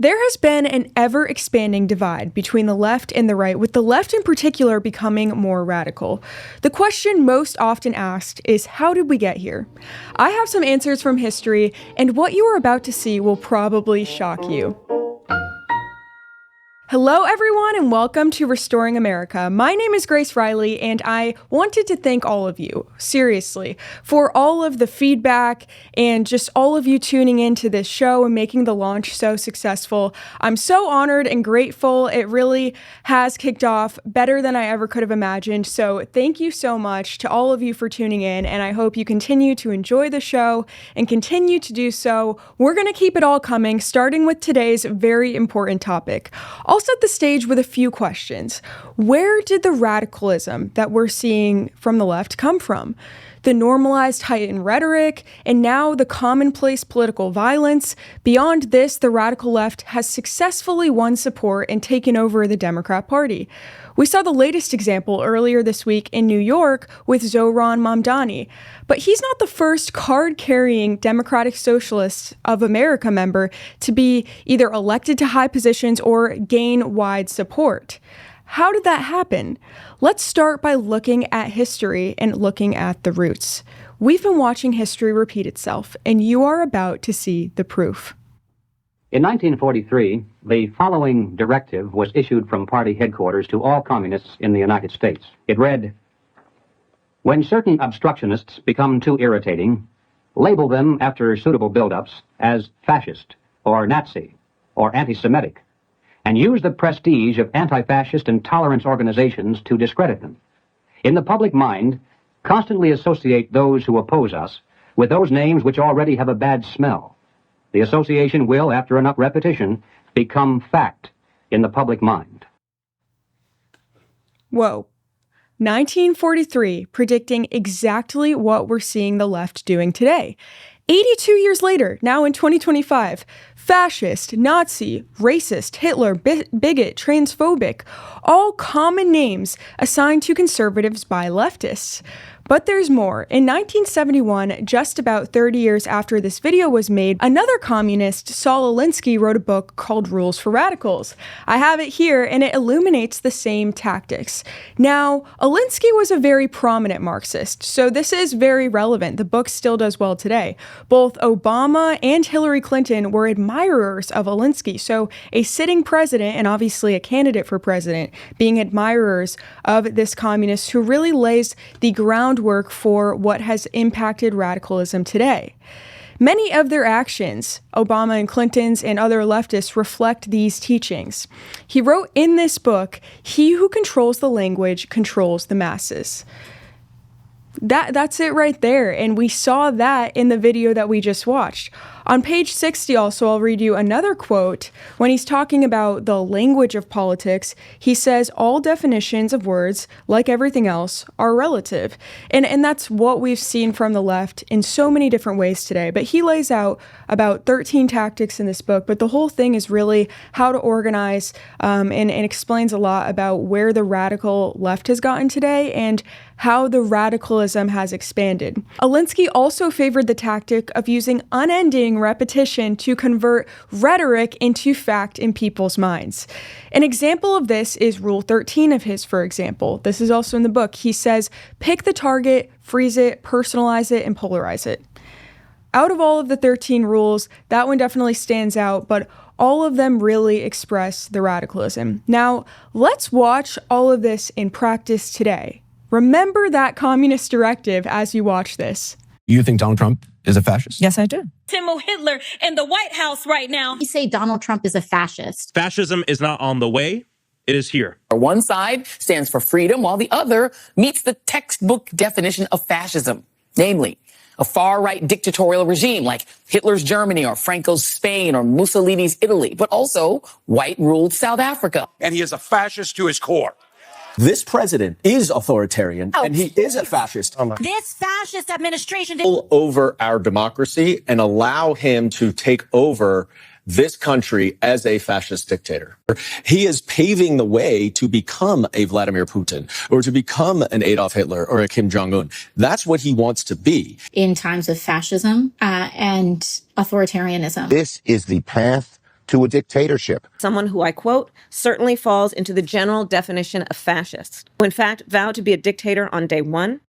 There has been an ever-expanding divide between the left and the right, with the left in particular becoming more radical. The question most often asked is, how did we get here? I have some answers from history, and what you are about to see will probably shock you. Hello everyone and welcome to Restoring America. My name is Grace Reilly and I wanted to thank all of you, seriously, for all of the feedback and just all of you tuning into this show and making the launch so successful. I'm so honored and grateful. It really has kicked off better than I ever could have imagined. So thank you so much to all of you for tuning in, and I hope you continue to enjoy the show and continue to do so. We're going to keep it all coming, starting with today's very important topic. I'll set the stage with a few questions. Where did the radicalism that we're seeing from the left come from? The normalized heightened rhetoric, and now the commonplace political violence. Beyond this, the radical left has successfully won support and taken over the Democrat Party. We saw the latest example earlier this week in New York with Zohran Mamdani, but he's not the first card-carrying Democratic Socialists of America member to be either elected to high positions or gain wide support. How did that happen? Let's start by looking at history and looking at the roots. We've been watching history repeat itself, and you are about to see the proof. In 1943, the following directive was issued from party headquarters to all communists in the United States. It read, "When certain obstructionists become too irritating, label them after suitable build-ups as fascist or Nazi or anti-Semitic, and use the prestige of anti-fascist and tolerance organizations to discredit them. In the public mind, constantly associate those who oppose us with those names which already have a bad smell. The association will, after enough repetition, become fact in the public mind." Whoa. 1943, predicting exactly what we're seeing the left doing today. 82 years later, now in 2025, fascist, Nazi, racist, Hitler, bigot, transphobic, all common names assigned to conservatives by leftists. But there's more. In 1971, just about 30 years after this video was made, another communist, Saul Alinsky, wrote a book called Rules for Radicals. I have it here, and it illuminates the same tactics. Now, Alinsky was a very prominent Marxist, so this is very relevant. The book still does well today. Both Obama and Hillary Clinton were admirers of Alinsky, so a sitting president, and obviously a candidate for president, being admirers of this communist who really lays the groundwork for what has impacted radicalism today. Many of their actions, Obama and Clinton's and other leftists, reflect these teachings. He wrote in this book, "He who controls the language controls the masses." That's it right there, and we saw that in the video that we just watched. On page 60 also, I'll read you another quote. When he's talking about the language of politics, he says, "All definitions of words, like everything else, are relative." And that's what we've seen from the left in so many different ways today. But he lays out about 13 tactics in this book, but the whole thing is really how to organize and explains a lot about where the radical left has gotten today and how the radicalism has expanded. Alinsky also favored the tactic of using unending repetition to convert rhetoric into fact in people's minds. An example of this is Rule 13 of his, for example. This is also in the book. He says, pick the target, freeze it, personalize it, and polarize it. Out of all of the 13 rules, that one definitely stands out, but all of them really express the radicalism. Now, let's watch all of this in practice today. Remember that communist directive as you watch this. You think Donald Trump is a fascist? Yes, I do. Timo Hitler in the White House right now. You say Donald Trump is a fascist. Fascism is not on the way. It is here. One side stands for freedom, while the other meets the textbook definition of fascism, namely a far-right dictatorial regime like Hitler's Germany or Franco's Spain or Mussolini's Italy, but also white-ruled South Africa. And he is a fascist to his core. This president is authoritarian, and he is a fascist. This fascist administration Over our democracy and allow him to take over this country as a fascist dictator. He is paving the way to become a Vladimir Putin or to become an Adolf Hitler or a Kim Jong-un. That's what he wants to be. In times of fascism and authoritarianism. This is the path to a dictatorship. Someone who, I quote, certainly falls into the general definition of fascist, who in fact vowed to be a dictator on day one.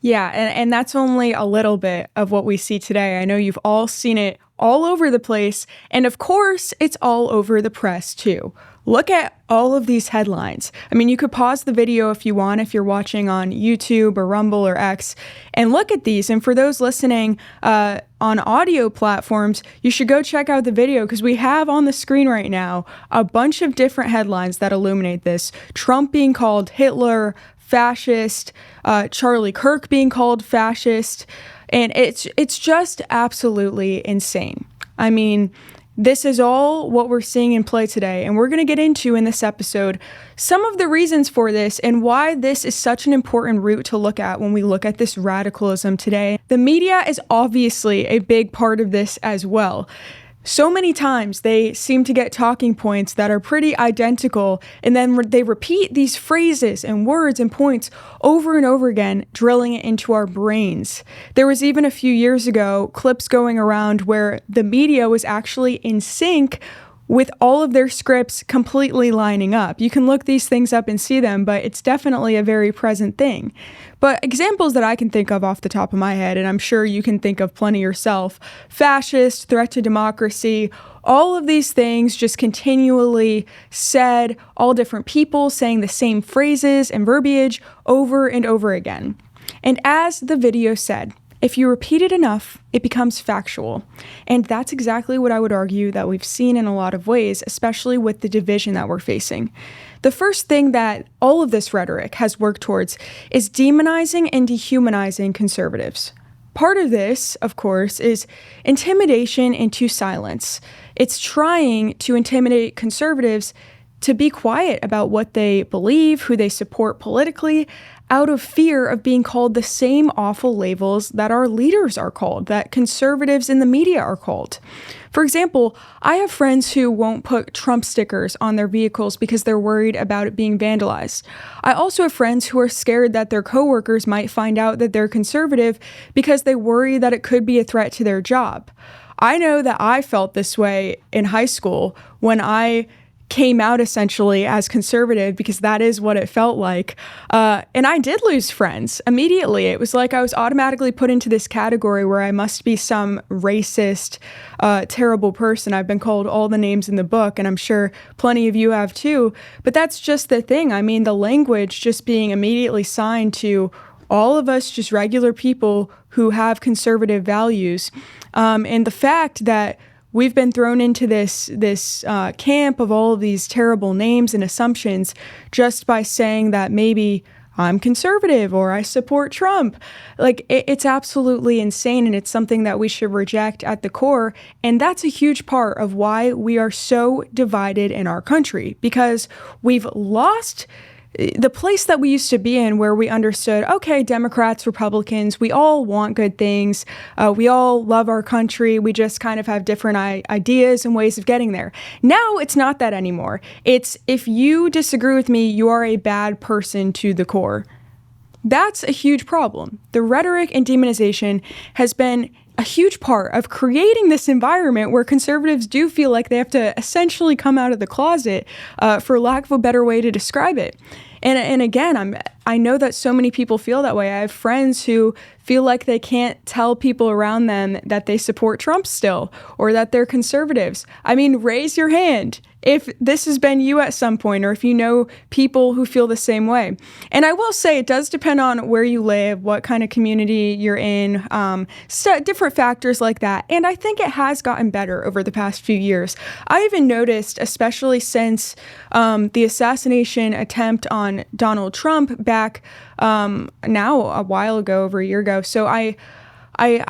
Yeah, and that's only a little bit of what we see today. I know you've all seen it all over the place, and of course, it's all over the press too. Look at all of these headlines. I mean, you could pause the video if you want, if you're watching on YouTube or Rumble or X, and look at these. And for those listening on audio platforms, you should go check out the video because we have on the screen right now a bunch of different headlines that illuminate this. Trump being called Hitler, fascist, Charlie Kirk being called fascist, and it's just absolutely insane. I mean, this is all what we're seeing in play today, and we're going to get into in this episode some of the reasons for this and why this is such an important route to look at when we look at this radicalism today. The media is obviously a big part of this as well. So many times they seem to get talking points that are pretty identical, and then they repeat these phrases and words and points over and over again, drilling it into our brains. There was even a few years ago clips going around where the media was actually in sync with all of their scripts completely lining up. You can look these things up and see them, but it's definitely a very present thing. But examples that I can think of off the top of my head, and I'm sure you can think of plenty yourself, fascist, threat to democracy, all of these things just continually said, all different people saying the same phrases and verbiage over and over again. And as the video said, if you repeat it enough, it becomes factual. And that's exactly what I would argue that we've seen in a lot of ways, especially with the division that we're facing. The first thing that all of this rhetoric has worked towards is demonizing and dehumanizing conservatives. Part of this, of course, is intimidation into silence. It's trying to intimidate conservatives to be quiet about what they believe, who they support politically, out of fear of being called the same awful labels that our leaders are called, that conservatives in the media are called. For example, I have friends who won't put Trump stickers on their vehicles because they're worried about it being vandalized. I also have friends who are scared that their coworkers might find out that they're conservative because they worry that it could be a threat to their job. I know that I felt this way in high school when I came out essentially as conservative because that is what it felt like. And I did lose friends immediately. It was like I was automatically put into this category where I must be some racist, terrible person. I've been called all the names in the book, and I'm sure plenty of you have too. But that's just the thing. I mean, the language just being immediately signed to all of us, just regular people who have conservative values. And the fact that we've been thrown into this camp of all of these terrible names and assumptions just by saying that maybe I'm conservative or I support Trump. Like, it's absolutely insane, and it's something that we should reject at the core. And that's a huge part of why we are so divided in our country, because we've lost the place that we used to be in, where we understood, okay, Democrats, Republicans, we all want good things. We all love our country. We just kind of have different ideas and ways of getting there. Now it's not that anymore. It's, if you disagree with me, you are a bad person to the core. That's a huge problem. The rhetoric and demonization has been a huge part of creating this environment where conservatives do feel like they have to essentially come out of the closet, for lack of a better way to describe it. And again, I know that so many people feel that way. I have friends who feel like they can't tell people around them that they support Trump still, or that they're conservatives. I mean, raise your hand if this has been you at some point, or if you know people who feel the same way. And I will say it does depend on where you live, what kind of community you're in, different factors like that. And I think it has gotten better over the past few years. I even noticed, especially since the assassination attempt on Donald Trump back now a while ago, over a year ago. So I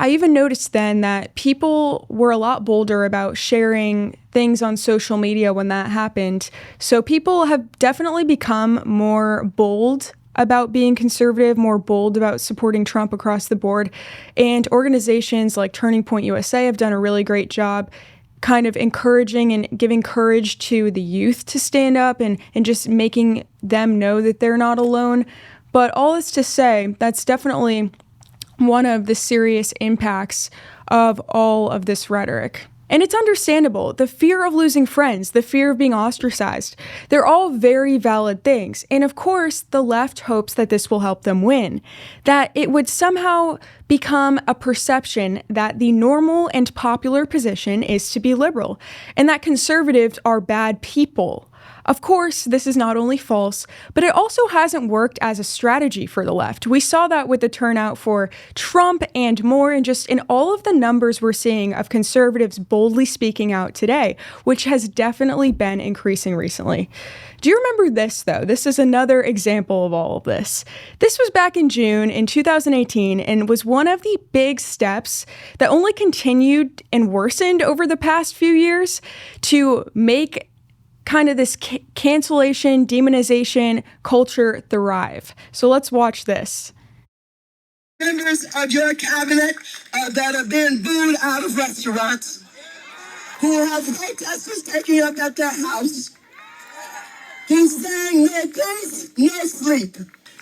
even noticed then that people were a lot bolder about sharing things on social media when that happened. So people have definitely become more bold about being conservative, more bold about supporting Trump across the board. And organizations like Turning Point USA have done a really great job kind of encouraging and giving courage to the youth to stand up and just making them know that they're not alone. But all this to say, that's definitely one of the serious impacts of all of this rhetoric. And it's understandable. The fear of losing friends, the fear of being ostracized, they're all very valid things. And of course, the left hopes that this will help them win, that it would somehow become a perception that the normal and popular position is to be liberal, and that conservatives are bad people. Of course, this is not only false, but it also hasn't worked as a strategy for the left. We saw that with the turnout for Trump and more, and just in all of the numbers we're seeing of conservatives boldly speaking out today, which has definitely been increasing recently. Do you remember this, though? This is another example of all of this. This was back in June in 2018 and was one of the big steps that only continued and worsened over the past few years to make kind of this cancellation, demonization culture thrive. So let's watch this. Members of your cabinet that have been booed out of restaurants, who have protesters taking up at their house, who's saying no peace, no sleep.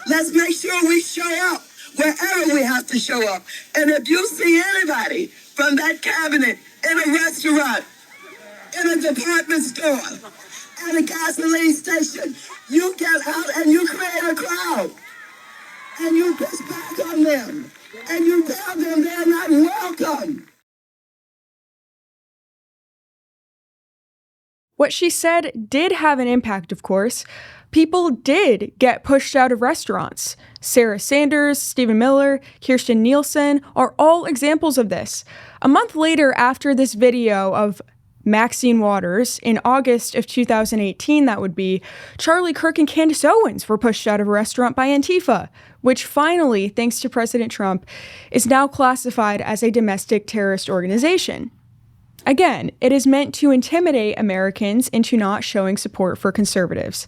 Let's make sure we show up wherever we have to show up. And if you see anybody from that cabinet in a restaurant, in a department store, at a gasoline station, you get out and you create a crowd. And you push back on them. And you tell them they're not welcome. What she said did have an impact, of course. People did get pushed out of restaurants. Sarah Sanders, Stephen Miller, Kirstjen Nielsen are all examples of this. A month later, after this video of Maxine Waters, in August of 2018, that would be, Charlie Kirk and Candace Owens were pushed out of a restaurant by Antifa, which finally, thanks to President Trump, is now classified as a domestic terrorist organization. Again, it is meant to intimidate Americans into not showing support for conservatives.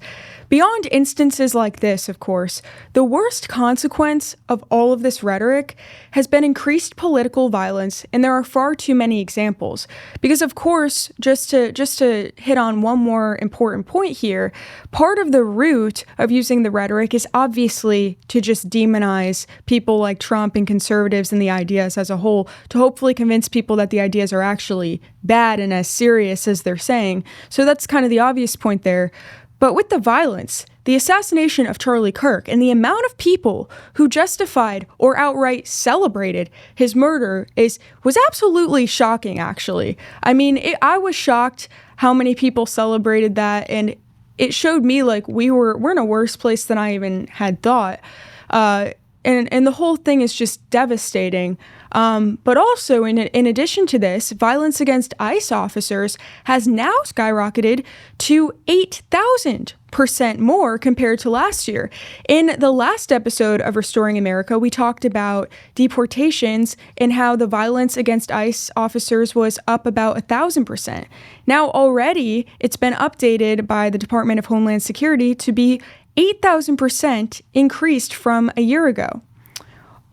Beyond instances like this, of course, the worst consequence of all of this rhetoric has been increased political violence, and there are far too many examples. Because, of course, just to hit on one more important point here, part of the root of using the rhetoric is obviously to just demonize people like Trump and conservatives and the ideas as a whole, to hopefully convince people that the ideas are actually bad and as serious as they're saying. So that's kind of the obvious point there. But with the violence, the assassination of Charlie Kirk, and the amount of people who justified or outright celebrated his murder was absolutely shocking, actually. I mean, I was shocked how many people celebrated that, and it showed me like we're in a worse place than I even had thought. And the whole thing is just devastating. But also, in addition to this, violence against ICE officers has now skyrocketed to 8,000% more compared to last year. In the last episode of Restoring America, we talked about deportations and how the violence against ICE officers was up about 1,000%. Now, already, it's been updated by the Department of Homeland Security to be 8,000% increased from a year ago.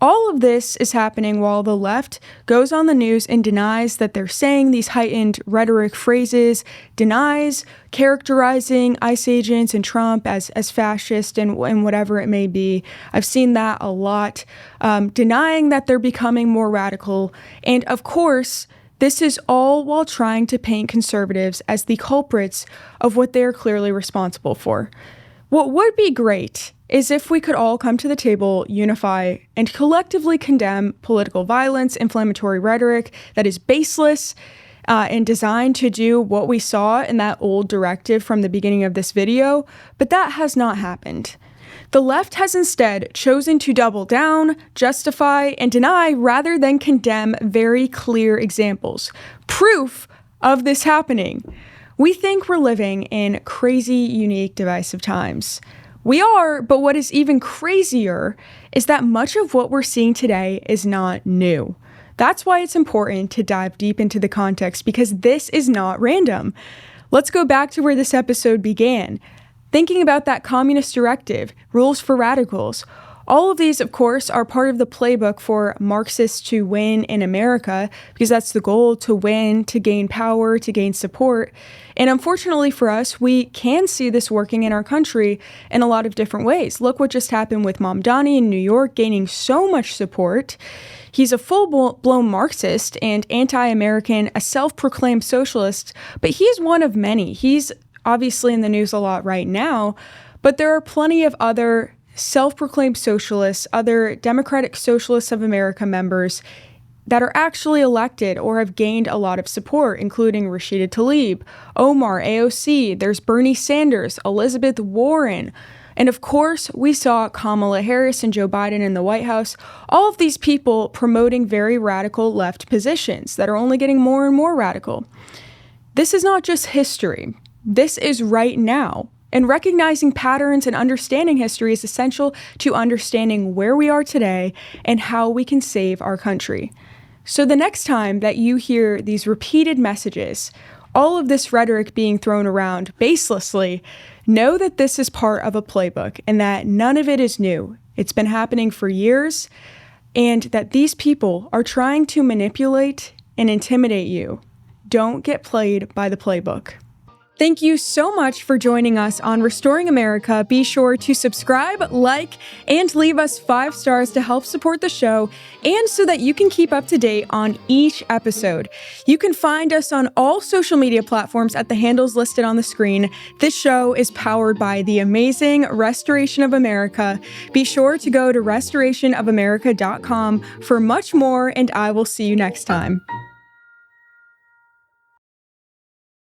All of this is happening while the left goes on the news and denies that they're saying these heightened rhetoric phrases, denies characterizing ICE agents and Trump as fascist and whatever it may be. I've seen that a lot, denying that they're becoming more radical. And of course, this is all while trying to paint conservatives as the culprits of what they're clearly responsible for. What would be great is if we could all come to the table, unify, and collectively condemn political violence, inflammatory rhetoric that is baseless and designed to do what we saw in that old directive from the beginning of this video, but that has not happened. The left has instead chosen to double down, justify, and deny rather than condemn very clear examples. Proof of this happening. We think we're living in crazy, unique, divisive times. We are, but what is even crazier is that much of what we're seeing today is not new. That's why it's important to dive deep into the context, because this is not random. Let's go back to where this episode began. Thinking about that communist directive, rules for radicals. All of these, of course, are part of the playbook for Marxists to win in America, because that's the goal, to win, to gain power, to gain support. And unfortunately for us, we can see this working in our country in a lot of different ways. Look what just happened with Mamdani in New York, gaining so much support. He's a full-blown Marxist and anti-American, a self-proclaimed socialist, but he's one of many. He's obviously in the news a lot right now, but there are plenty of other self-proclaimed socialists, other Democratic Socialists of America members that are actually elected or have gained a lot of support, including Rashida Tlaib, Omar, AOC, there's Bernie Sanders, Elizabeth Warren, and of course, we saw Kamala Harris and Joe Biden in the White House, all of these people promoting very radical left positions that are only getting more and more radical. This is not just history. This is right now. And recognizing patterns and understanding history is essential to understanding where we are today and how we can save our country. So the next time that you hear these repeated messages, all of this rhetoric being thrown around baselessly, know that this is part of a playbook and that none of it is new. It's been happening for years, and that these people are trying to manipulate and intimidate you. Don't get played by the playbook. Thank you so much for joining us on Restoring America. Be sure to subscribe, like, and leave us 5 stars to help support the show and so that you can keep up to date on each episode. You can find us on all social media platforms at the handles listed on the screen. This show is powered by the amazing Restoration of America. Be sure to go to restorationofamerica.com for much more, and I will see you next time.